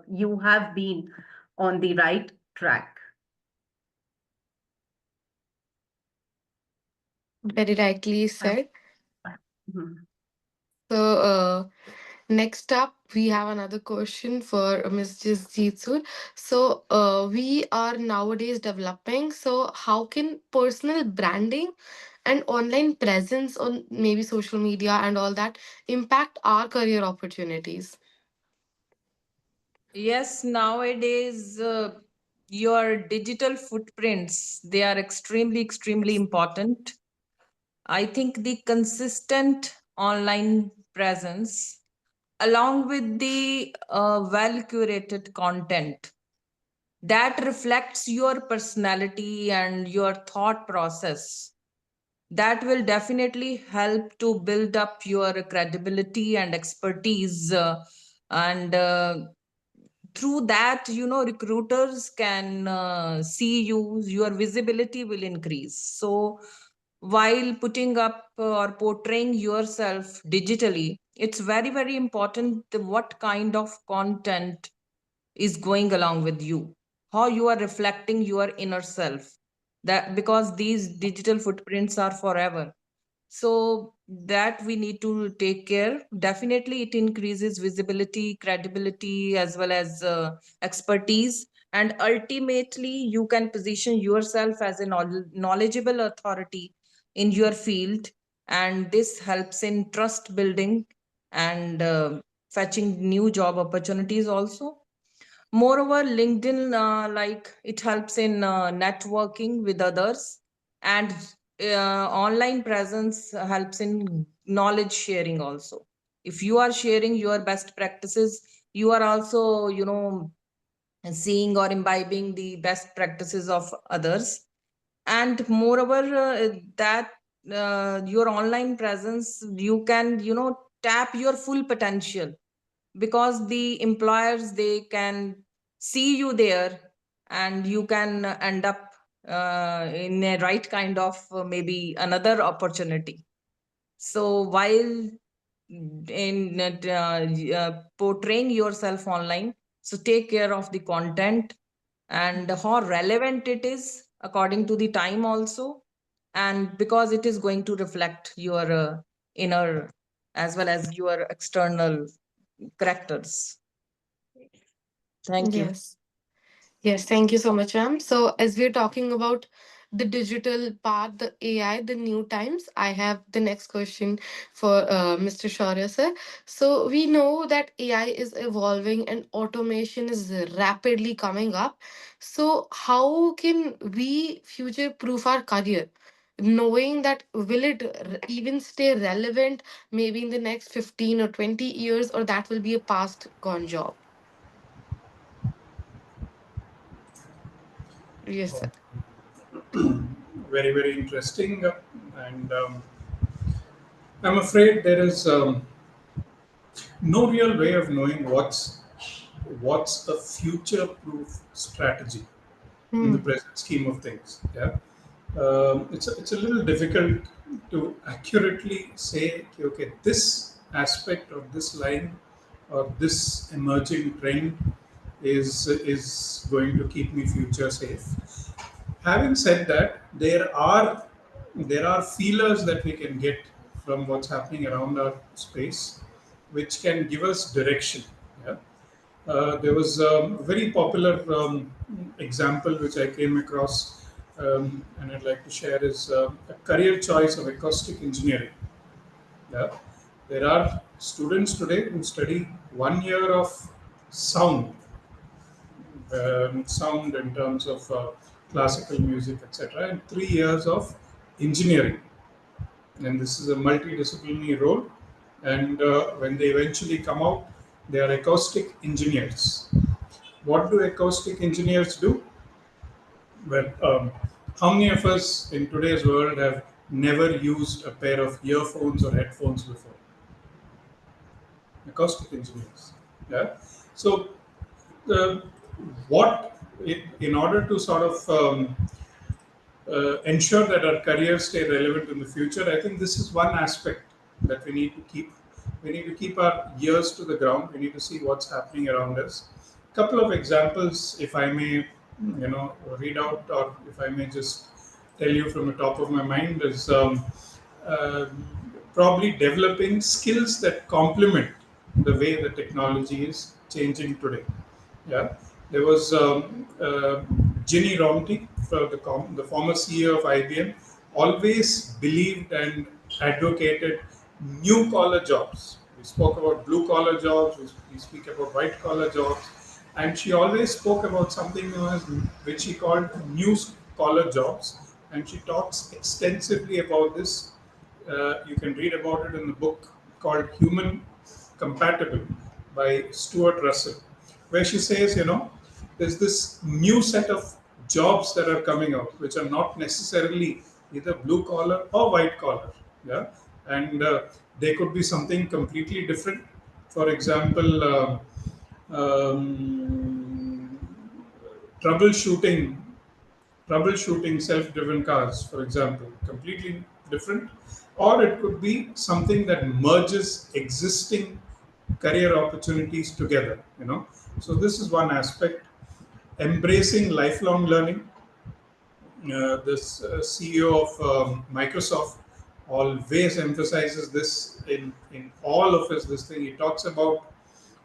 you have been on the right track. Very rightly said. Mhm. So, next up, we have another question for Ms. Jeetsoor. So, we are nowadays developing. So, how can personal branding and online presence on maybe social media and all that impact our career opportunities? Yes, nowadays your digital footprints, they are extremely important. I think the consistent online presence along with the well curated content that reflects your personality and your thought process, that will definitely help to build up your credibility and expertise, and through that, recruiters can see you, your visibility will increase. So while putting up or portraying yourself digitally, it's very important what kind of content is going along with you, how you are reflecting your inner self, that because these digital footprints are forever. So that we need to take care. Definitely it increases visibility, credibility, as well as expertise, and ultimately you can position yourself as a knowledgeable authority in your field, and this helps in trust building and fetching new job opportunities also. Moreover, LinkedIn, like it helps in networking with others, and online presence helps in knowledge sharing also. If you are sharing your best practices, you are also, seeing or imbibing the best practices of others. And moreover, that your online presence, you can, tap your full potential, because the employers, they can see you there, and you can end up in a right kind of maybe another opportunity. So while in portraying yourself online, so take care of the content and how relevant it is according to the time also, and because it is going to reflect your inner as well as your external characters. Thank you. Yes. Yes, thank you so much, ma'am. So, as we're talking about the digital part, the AI, the new times, I have the next question for Mr. Shaurya sir. So, we know that AI is evolving and automation is rapidly coming up. So, how can we future proof our career? Knowing that will it even stay relevant maybe in the next 15 or 20 years, or that will be a past gone job? Yes, sir. Very, very interesting. and I'm afraid there is no real way of knowing what's a future-proof strategy in the present scheme of things. Yeah, it's a little difficult to accurately say, okay, this aspect of this line or this emerging trend is going to keep me future safe. Having said that, there are feelers that we can get from what's happening around our space, which can give us direction. Yeah. There was a very popular example which I came across, and I'd like to share is a career choice of acoustic engineering. Yeah. There are students today who study 1 year of sound, sound in terms of classical music, etc., and 3 years of engineering. And this is a multidisciplinary role. And when they eventually come out, they are acoustic engineers. What do acoustic engineers do? Well, how many of us in today's world have never used a pair of earphones or headphones before? Acoustic engineers. Yeah. So, uh, in order to sort of ensure that our careers stay relevant in the future, I think this is one aspect that we need to keep. We need to keep our ears to the ground. We need to see what's happening around us. A couple of examples, if I may, read out, or if I may just tell you from the top of my mind, is uh, probably developing skills that complement the way the technology is changing today. Yeah, there was Ginny Rometty, the former CEO of IBM, always believed and advocated new collar jobs. We spoke about blue collar jobs, we speak about white collar jobs, and she always spoke about something known as, which she called new collar jobs, and she talks extensively about this. You can read about it in the book called Human Compatible by Stuart Russell, where she says, there's this new set of jobs that are coming out, which are not necessarily either blue collar or white collar. Yeah, and they could be something completely different. For example, um, troubleshooting troubleshooting self-driven cars, for example, completely different. Or it could be something that merges existing career opportunities together. So this is one aspect. Embracing lifelong learning. This CEO of Microsoft always emphasizes this in all of his this thing. He talks about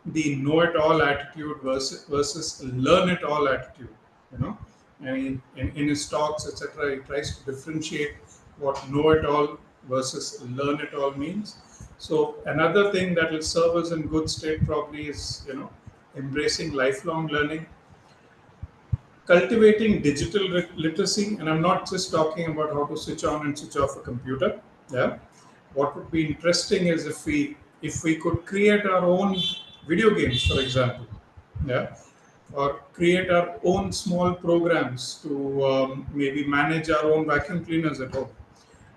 the know-it-all attitude versus learn-it-all attitude. And in his talks, etc., he tries to differentiate what know-it-all versus learn-it-all means. So another thing that will serve us in good state probably is embracing lifelong learning, cultivating digital literacy, and I'm not just talking about how to switch on and switch off a computer. Yeah, what would be interesting is if we could create our own video games, for example. Yeah, or create our own small programs to maybe manage our own vacuum cleaners at home,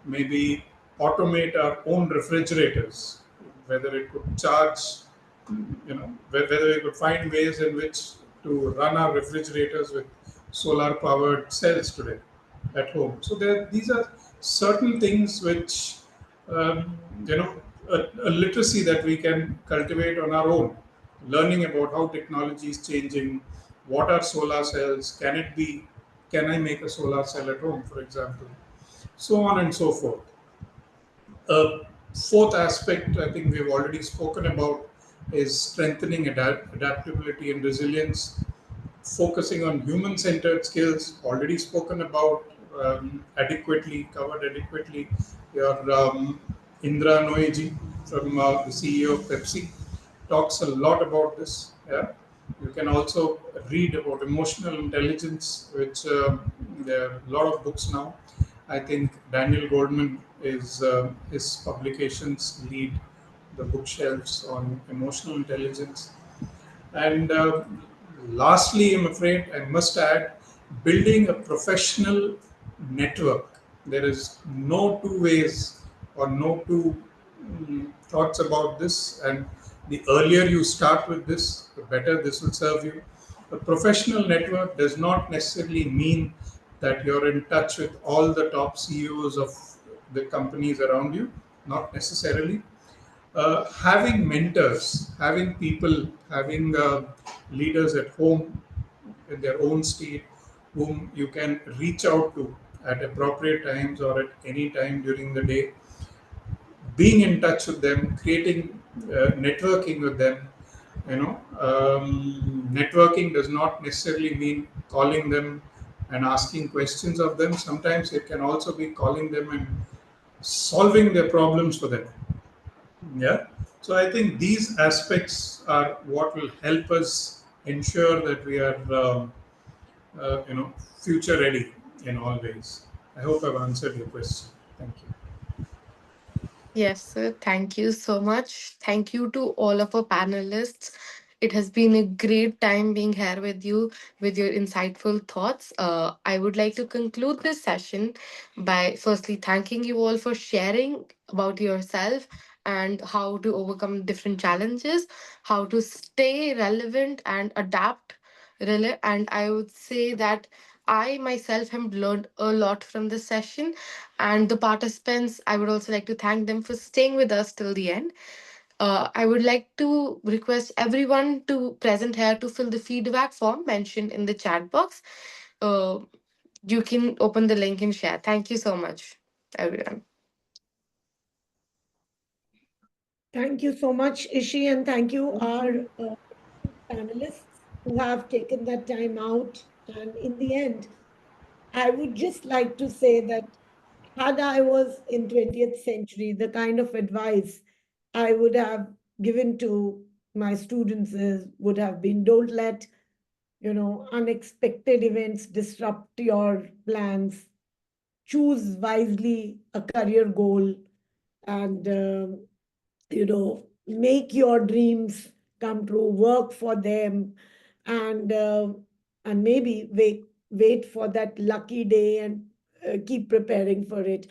maybe automate our own refrigerators, whether it could charge, whether we could find ways in which to run our refrigerators with solar powered cells today at home. So these are certain things which, a literacy that we can cultivate on our own, learning about how technology is changing, what are solar cells, can I make a solar cell at home, for example, so on and so forth. Fourth aspect, I think we've already spoken about, is strengthening adaptability and resilience, focusing on human-centered skills, already spoken about, covered adequately. Your Indra Noiji, from the CEO of Pepsi, talks a lot about this. Yeah, you can also read about emotional intelligence, which there are a lot of books now. I think Daniel Goldman is his publications lead the bookshelves on emotional intelligence. And lastly, I'm afraid I must add, building a professional network. There is no two ways or no two thoughts about this. And the earlier you start with this, the better this will serve you. A professional network does not necessarily mean that you're in touch with all the top CEOs of the companies around you, not necessarily. Having mentors, having people, having leaders at home in their own state whom you can reach out to at appropriate times or at any time during the day, being in touch with them, creating networking with them. Networking does not necessarily mean calling them and asking questions of them. Sometimes it can also be calling them and solving their problems for them. Yeah. So I think these aspects are what will help us ensure that we are, future ready in all ways. I hope I've answered your question. Thank you. Yes, sir. Thank you so much. Thank you to all of our panelists. It has been a great time being here with you with your insightful thoughts. I would like to conclude this session by firstly thanking you all for sharing about yourself and how to overcome different challenges, how to stay relevant and adapt. And I would say that I myself have learned a lot from this session, and the participants, I would also like to thank them for staying with us till the end. I would like to request everyone to present here to fill the feedback form mentioned in the chat box. Uh, you can open the link and share. Thank you so much, everyone. Thank you so much, Ishi, and thank you, our panelists who have taken that time out. And in the end, I would just like to say that had I was in 20th century, the kind of advice I would have given to my students would have been, don't let unexpected events disrupt your plans. Choose wisely a career goal, and make your dreams come true. Work for them, and maybe wait for that lucky day, and keep preparing for it.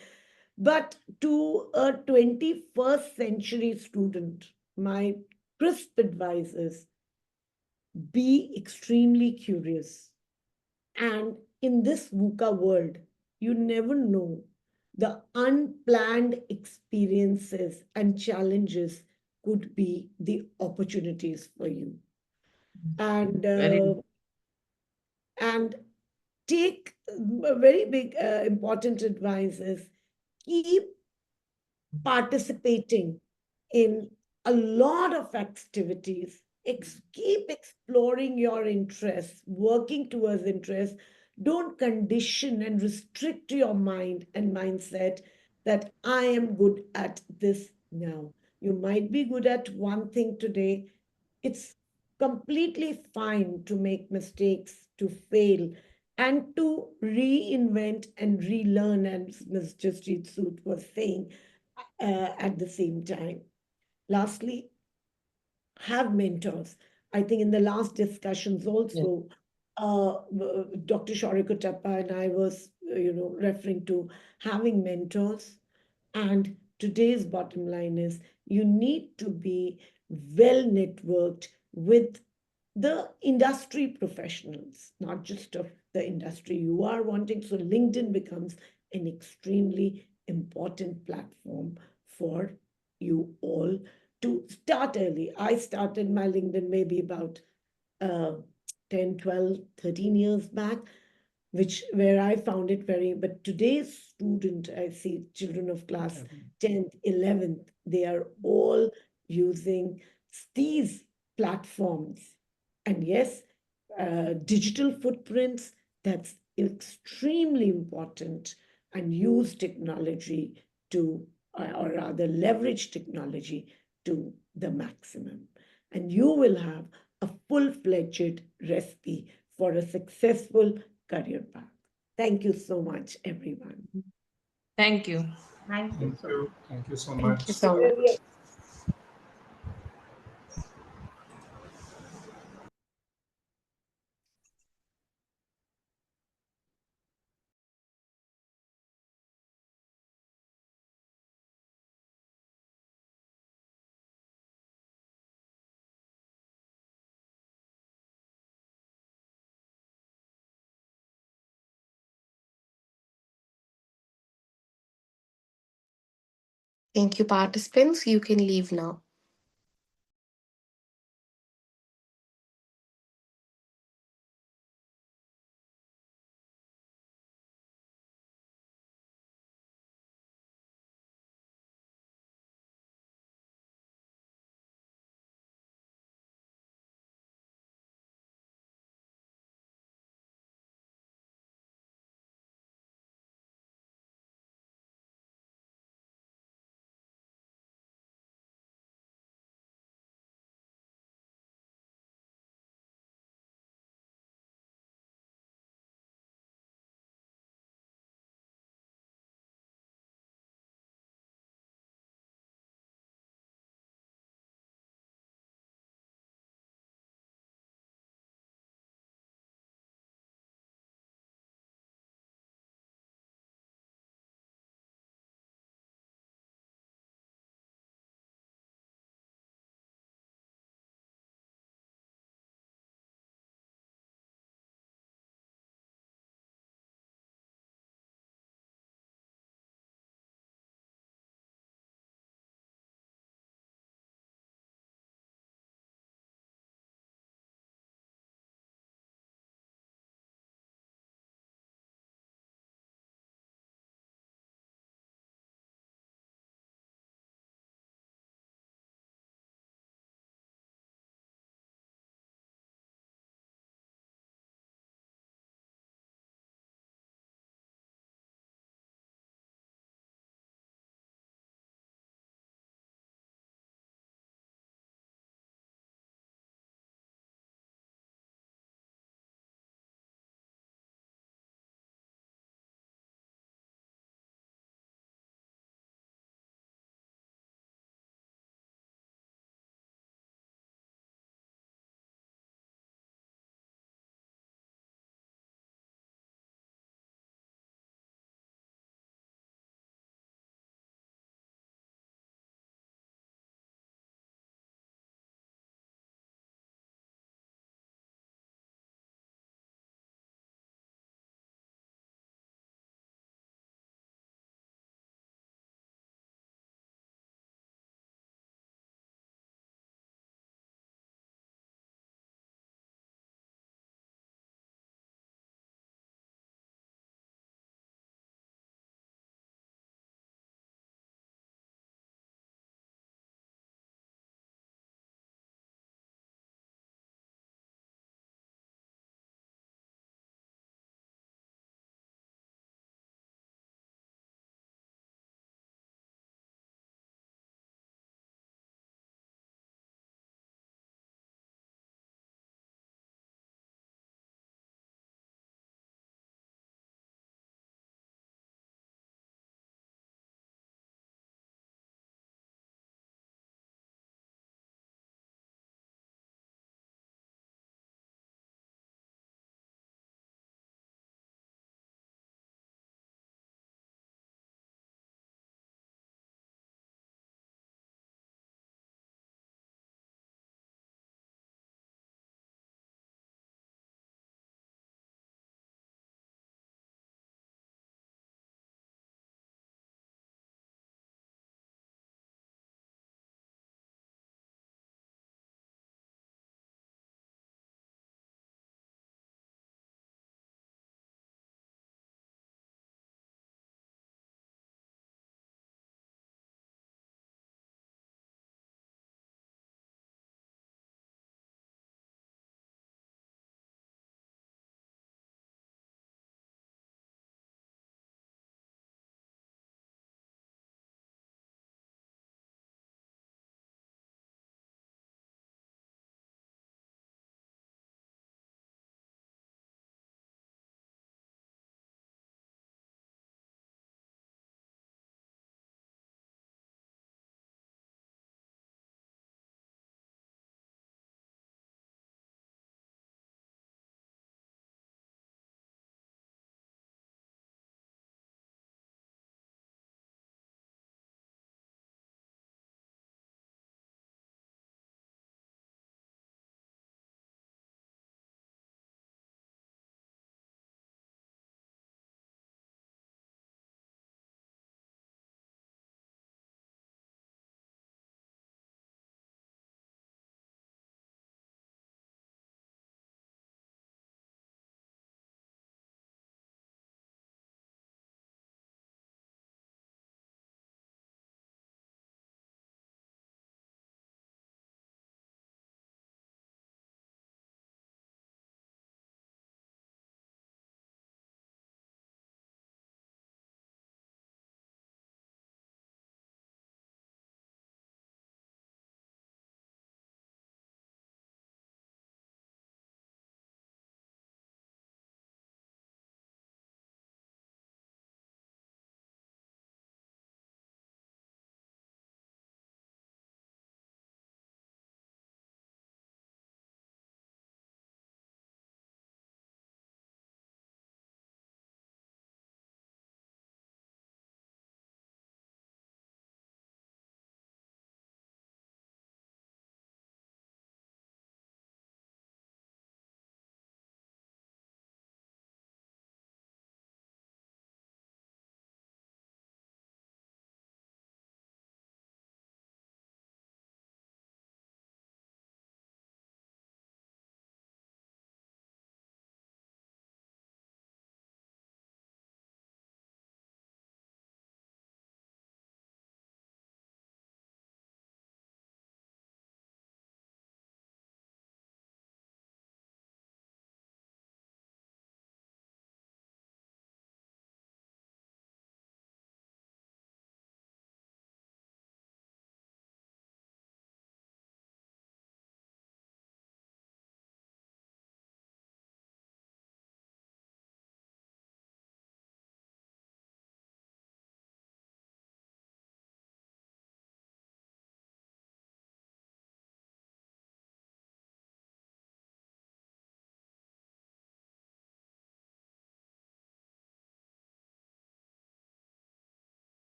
But to a 21st century student, my crisp advice is be extremely curious. And in this VUCA world, you never know the unplanned experiences and challenges could be the opportunities for you. And Very and take a very big important advice is keep participating in a lot of activities. Keep exploring your interests, working towards interests. Don't condition and restrict your mind and mindset that I am good at this now. You might be good at one thing today. It's completely fine to make mistakes, to fail, and to reinvent and relearn, as Ms. Jaspreet Sood was saying at the same time. Lastly, have mentors. I think in the last discussions also, Dr. Sharikotappa and I was, referring to having mentors. And today's bottom line is you need to be well networked with the industry professionals, not just of the industry you are wanting. So LinkedIn becomes an extremely important platform for you all to start early. I started my LinkedIn maybe about uh, 10, 12, 13 years back, where I found it very, but today's student, I see children of class 10th, 11th, they are all using these platforms. And yes, digital footprints, that's extremely important, and use technology to, or rather leverage technology to the maximum. And you will have a full-fledged recipe for a successful career path. Thank you so much, everyone. Thank you. Thank you Thank so you. much. Thank you so Thank you much. so much. Thank you, participants. You can leave now.